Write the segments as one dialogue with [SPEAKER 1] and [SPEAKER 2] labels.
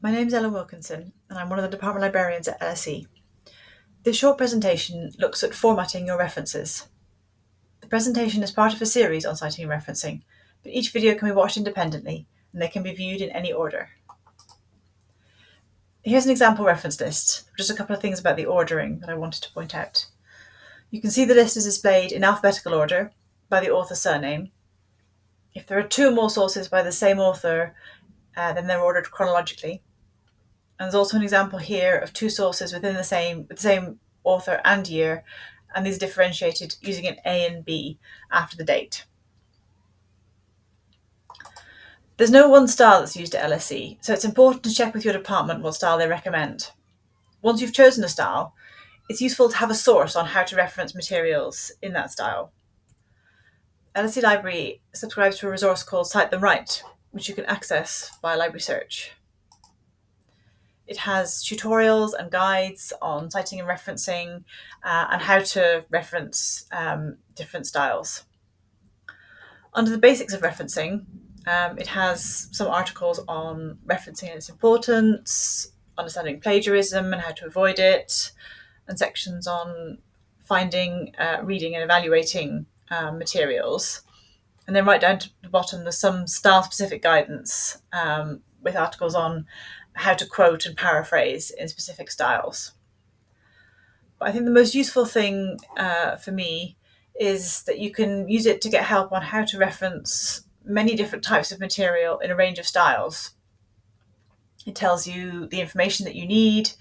[SPEAKER 1] My name is Ellen Wilkinson and I'm one of the department librarians at LSE. This short presentation looks at formatting your references. The presentation is part of a series on citing and referencing, but each video can be watched independently and they can be viewed in any order. Here's an example reference list, just a couple of things about the ordering that I wanted to point out. You can see the list is displayed in alphabetical order by the author's surname. If there are two or more sources by the same author, then they're ordered chronologically. And there's also an example here of two sources with the same author and year, and these are differentiated using an A and B after the date. There's no one style that's used at LSE, so it's important to check with your department what style they recommend. Once you've chosen a style, it's useful to have a source on how to reference materials in that style. LSE Library subscribes to a resource called Cite Them Right, which you can access via library search. It has tutorials and guides on citing and referencing and how to reference different styles. Under the basics of referencing, it has some articles on referencing and its importance, understanding plagiarism and how to avoid it, and sections on finding, reading and evaluating materials. And then right down to the bottom, there's some style-specific guidance with articles on how to quote and paraphrase in specific styles. But I think the most useful thing for me is that you can use it to get help on how to reference many different types of material in a range of styles. It tells you the information that you need,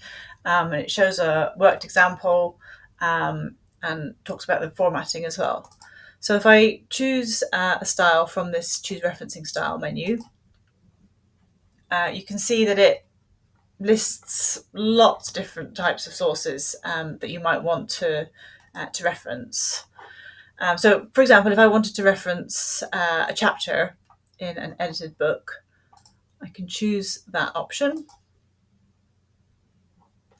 [SPEAKER 1] and it shows a worked example and talks about the formatting as well. So if I choose a style from this Choose Referencing Style menu, you can see that it lists lots of different types of sources that you might want to reference. So, for example, if I wanted to reference a chapter in an edited book, I can choose that option.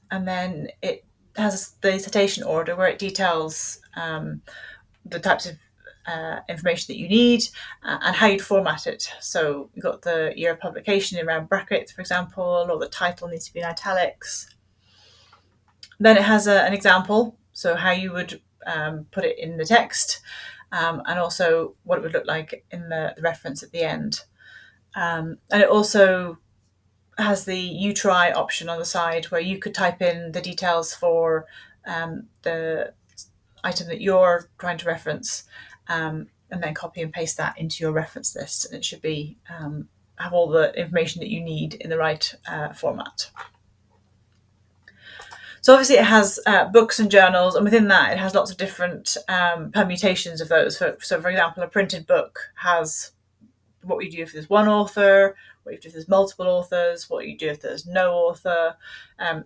[SPEAKER 1] And then it has the citation order where it details the types of information that you need and how you'd format it. So you've got the year of publication in round brackets, for example, or the title needs to be in italics. Then it has an example, so how you would put it in the text, and also what it would look like in the reference at the end. And it also has the You Try option on the side where you could type in the details for the item that you're trying to reference, and then copy and paste that into your reference list, and it should be have all the information that you need in the right format. So obviously it has books and journals, and within that it has lots of different permutations of those. So for example, a printed book has what you do if there's one author, what you do if there's multiple authors, what you do if there's no author.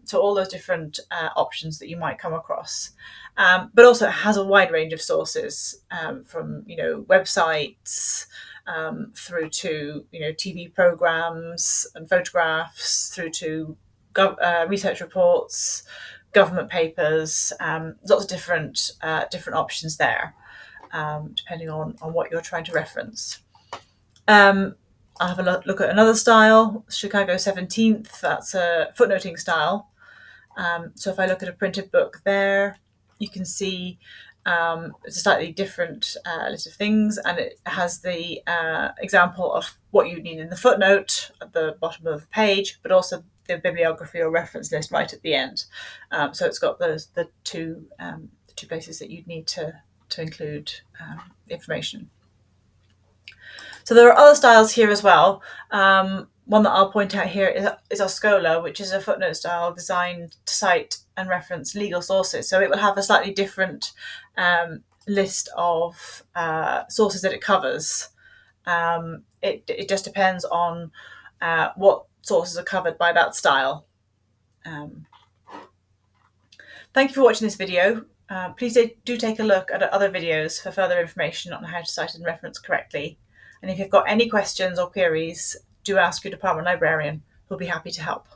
[SPEAKER 1] So all those different options that you might come across. But also it has a wide range of sources, from websites through to TV programs and photographs, through to research reports, government papers. Lots of different options there, depending on what you're trying to reference. I'll have a look at another style, Chicago 17th. That's a footnoting style. So if I look at a printed book there, you can see it's a slightly different list of things, and it has the example of what you need in the footnote at the bottom of the page, but also the bibliography or reference list right at the end. So it's got the two places that you'd need to include information. So there are other styles here as well. One that I'll point out here is Oscola, which is a footnote style designed to cite and reference legal sources. So it will have a slightly different list of sources that it covers. It just depends on what sources are covered by that style. Thank you for watching this video. Please do take a look at other videos for further information on how to cite and reference correctly. And if you've got any questions or queries, do ask your department librarian, who'll be happy to help.